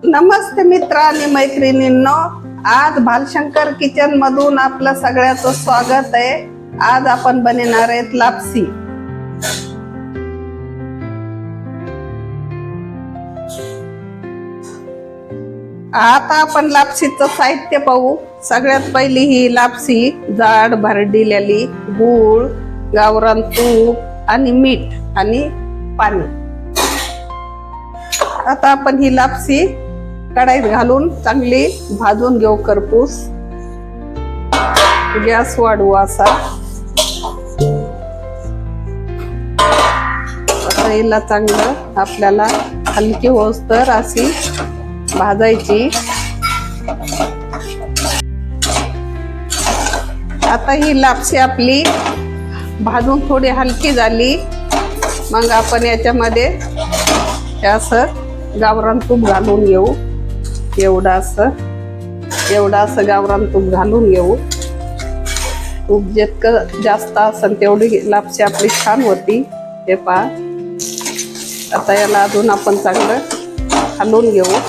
नमस्ते मित्र आणि मैत्रिणींनो, आज भालशंकर किचन मधून आपलं सगळ्याचं स्वागत आहे। आज आपण बनवणार आहेत लापसी। आता आपण लापसीचं साहित्य पाहू। सगळ्यात पहिली ही लापसी जाड भरडलेली गूळ, गावरान तूप आणि मीठ आणि पाणी। आता आपण ही लापसी कढईत घालून चांगली भाजून घेऊ खरपूस। गॅस वाढवू असा। आता हिला चांगलं आपल्याला हलकी होईस्तोवर अशी भाजायची। आता ही लापसी आपली भाजून थोडी हलकी झाली, मग आपण याच्यामध्ये असं गावरान तूप घालून घेऊ। एवढं असं गावरान तूप घालून घेऊ। तूप जितकं जास्त असेल तेवढी लापसी आपली छान होती। हे पहा, आता याला अजून आपण चांगलं हलवून घेऊ।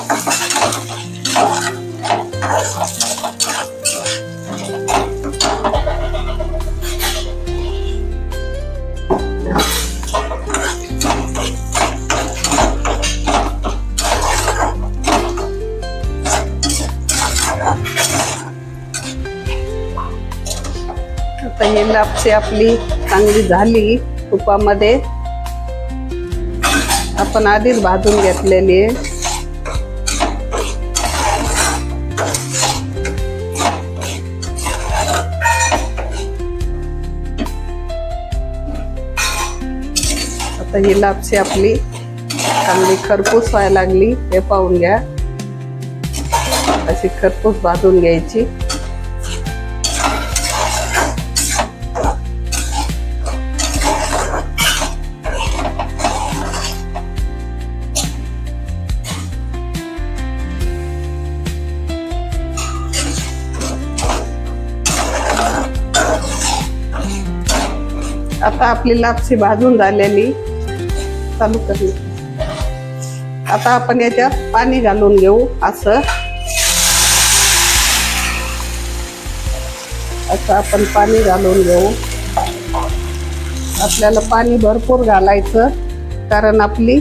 आता ही लापसी आपली चांगली झाली तुपामध्ये। आपण आधीच भाजून घेतलेली आहे। आता ही लापसी आपली चांगली खरपूस व्हायला लागली, हे पाहून घ्या। अशी खरपूस भाजून घ्यायची। आता आपली लापसी भाजून झालेली, चालू करली। आता आपण याच्यात पाणी घालून घेऊ। असं आपण पाणी घालून घेऊ। आपल्याला पाणी भरपूर घालायचं, कारण आपली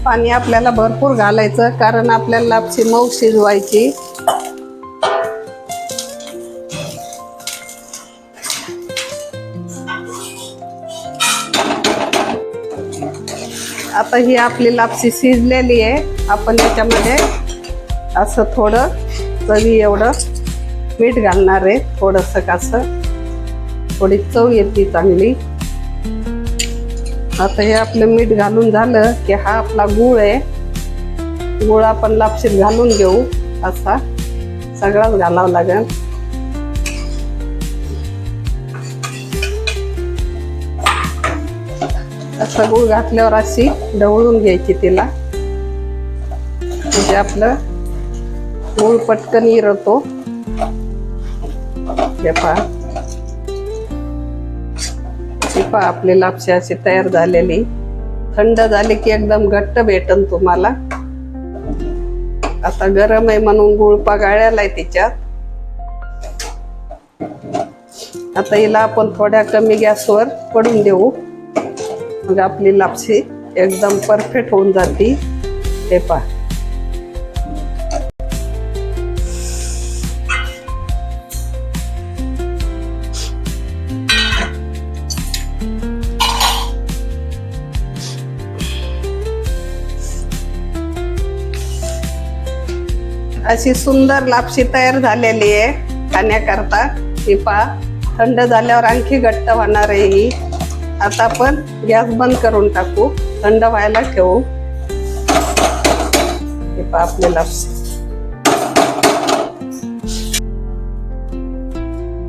पाणी आपल्याला भरपूर घालायचं, कारण आपल्याला लापसी मऊ शिजवायची। आता ही आपली लापसी शिजलेली आहे। आपण याच्यामध्ये असं थोडं चवी एवढं मीठ घालणार आहे। थोडंसं कसं थोडी चव येते चांगली। आता हे आपलं मीठ घालून झालं की हा आपला गूळ आहे। गूळ आपण लापशीत घालून घेऊ। असा सगळाच घालावं लागेल। असं गूळ घातल्यावर अशी ढवळून घ्यायची तिला, म्हणजे आपलं गूळ पटकन इरतो। हे पहा, आपली लापसी अशी तयार झालेली। थंड झाली की एकदम घट्ट भेटन तुम्हाला। आता गरम आहे म्हणून गुळ पागाळ्यालाय तिच्यात। आता हिला आपण थोड्या कमी गॅसवर पडून देऊ, मग आपली लापसी एकदम परफेक्ट होऊन जाती। हे पहा, अशी सुंदर लापसी तयार झालेली आहे खाण्याकरता। ही पहा, थंड झाल्यावर आणखी घट्ट होणार आहे ही। आता आपण गॅस बंद करून टाकू, थंड व्हायला ठेवू। ही पहा आपली लापसी।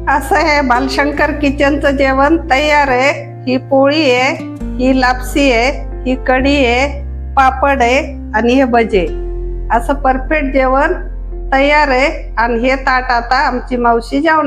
असं आहे भालशंकर किचनचं जेवण तयार आहे। ही पोळी आहे, ही लापसी आहे, ही कढी आहे, पापड आहे आणि हे भजे। असं परफेक्ट जेवण तयार आहे। आणि हे ताट आता आमची मावशी जेवण